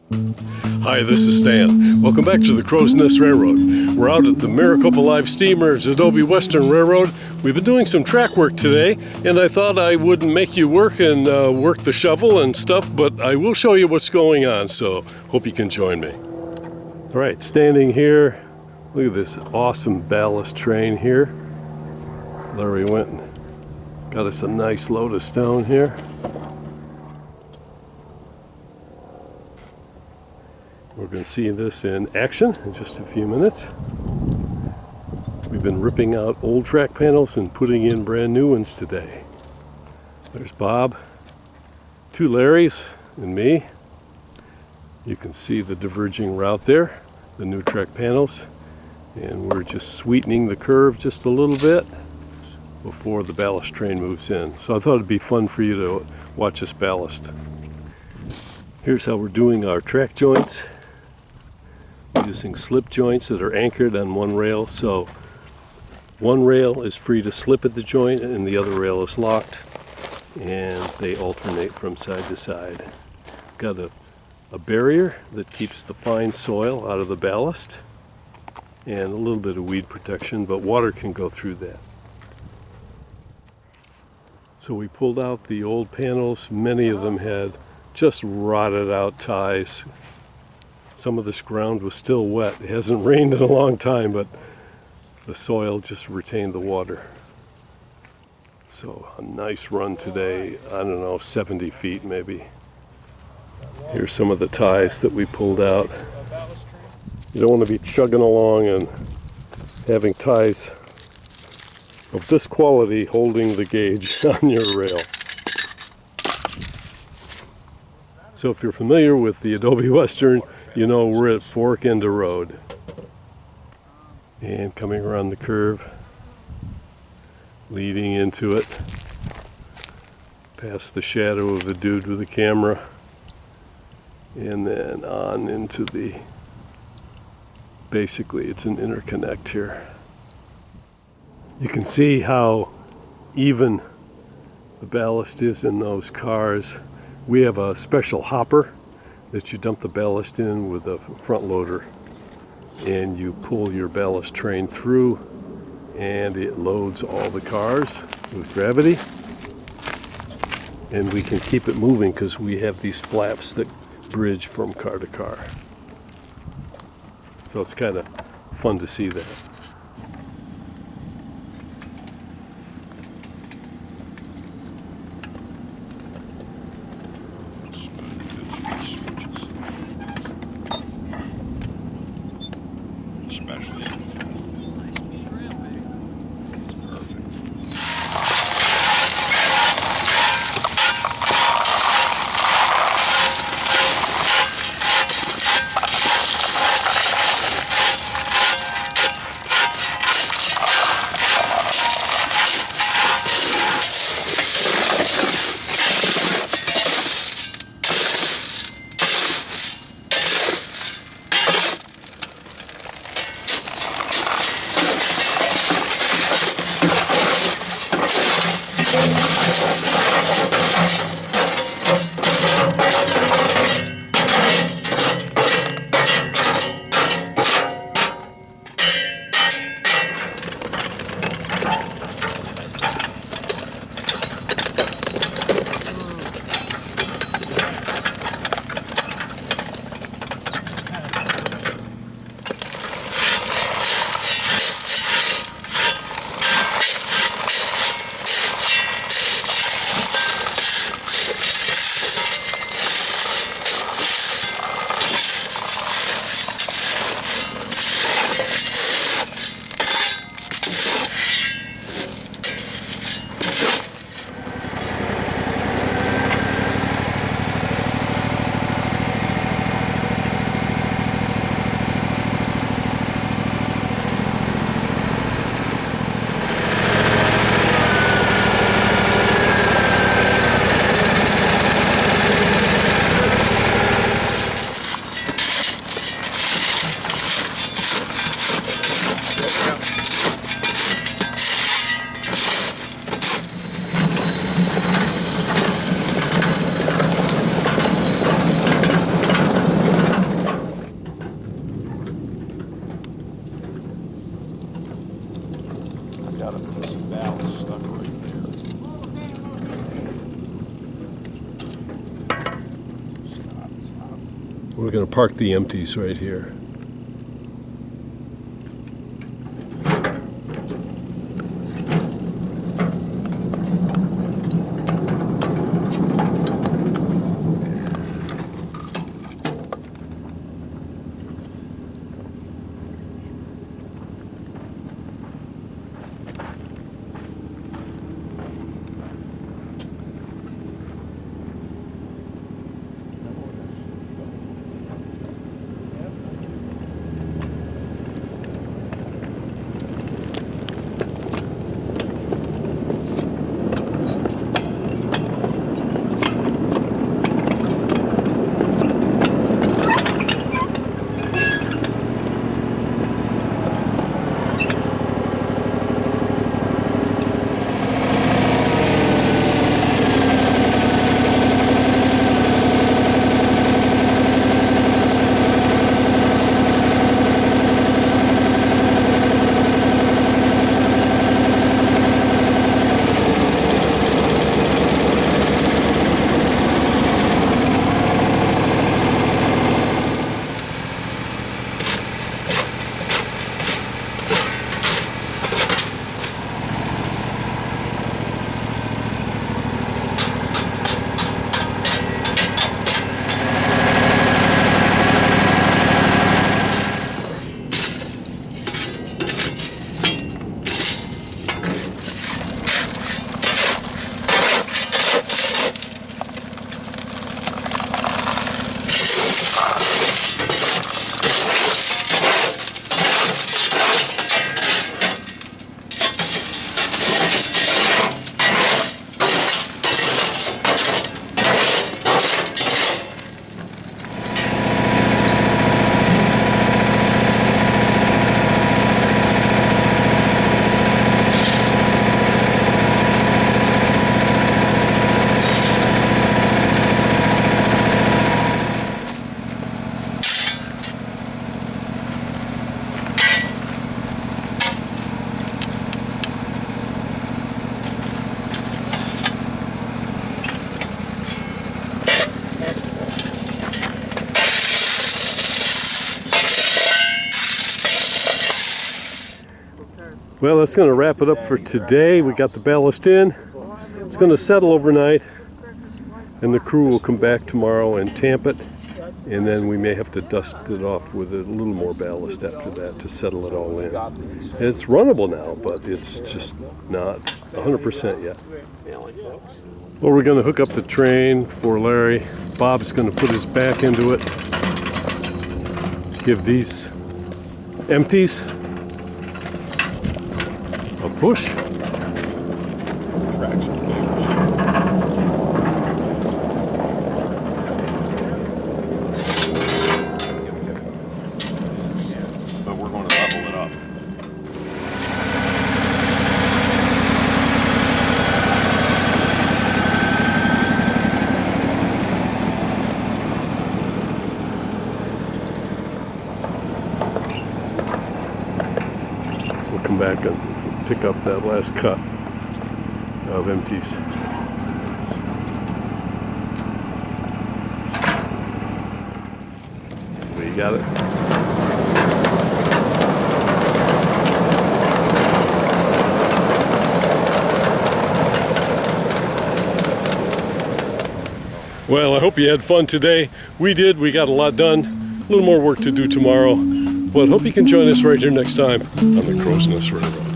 Hi, this is Stan. Welcome back to the Crow's Nest Railroad. We're out at the Maricopa Live Steamers, Adobe Western Railroad. We've been doing some track work today, and I thought I wouldn't make you work and work the shovel and stuff, but I will show you what's going on, so hope you can join me. All right, standing here, look at this awesome ballast train here. Larry went and got us a nice load of stone here. We're going to see this in action in just a few minutes. We've been ripping out old track panels and putting in brand new ones today. There's Bob, two Larrys, and me. You can see the diverging route there, the new track panels, and we're just sweetening the curve just a little bit before the ballast train moves in. So I thought it'd be fun for you to watch us ballast. Here's how we're doing our track joints. Using slip joints that are anchored on one rail, so one rail is free to slip at the joint and the other rail is locked, and they alternate from side to side. Got a barrier that keeps the fine soil out of the ballast and a little bit of weed protection, but water can go through that. So we pulled out the old panels. Many of them had just rotted out ties. Some of this ground was still wet. It hasn't rained in a long time, but the soil just retained the water. So a nice run today, I don't know, 70 feet maybe. Here's some of the ties that we pulled out. You don't want to be chugging along and having ties of this quality holding the gauge on your rail. So if you're familiar with the Adobe Western, you know we're at Fork End of Road. And coming around the curve, leading into it, past the shadow of the dude with the camera, and then on into the, basically it's an interconnect here. You can see how even the ballast is in those cars. We have a special hopper that you dump the ballast in with a front loader, and you pull your ballast train through, and it loads all the cars with gravity, and we can keep it moving because we have these flaps that bridge from car to car. So it's kind of fun to see that. We're going to park the empties right here. Well, that's going to wrap it up for today. We got the ballast in. It's going to settle overnight, and the crew will come back tomorrow and tamp it, and then we may have to dust it off with a little more ballast after that to settle it all in. And it's runnable now, but it's just not 100% yet. Well, we're going to hook up the train for Larry. Bob's going to put his back into it, give these empties a push. Traction. But we're going to level it up. We'll come back and pick up that last cut of empties. We got it. Well, I hope you had fun today. We did. We got a lot done. A little more work to do tomorrow. But hope you can join us right here next time on the Crow's Nest Railroad.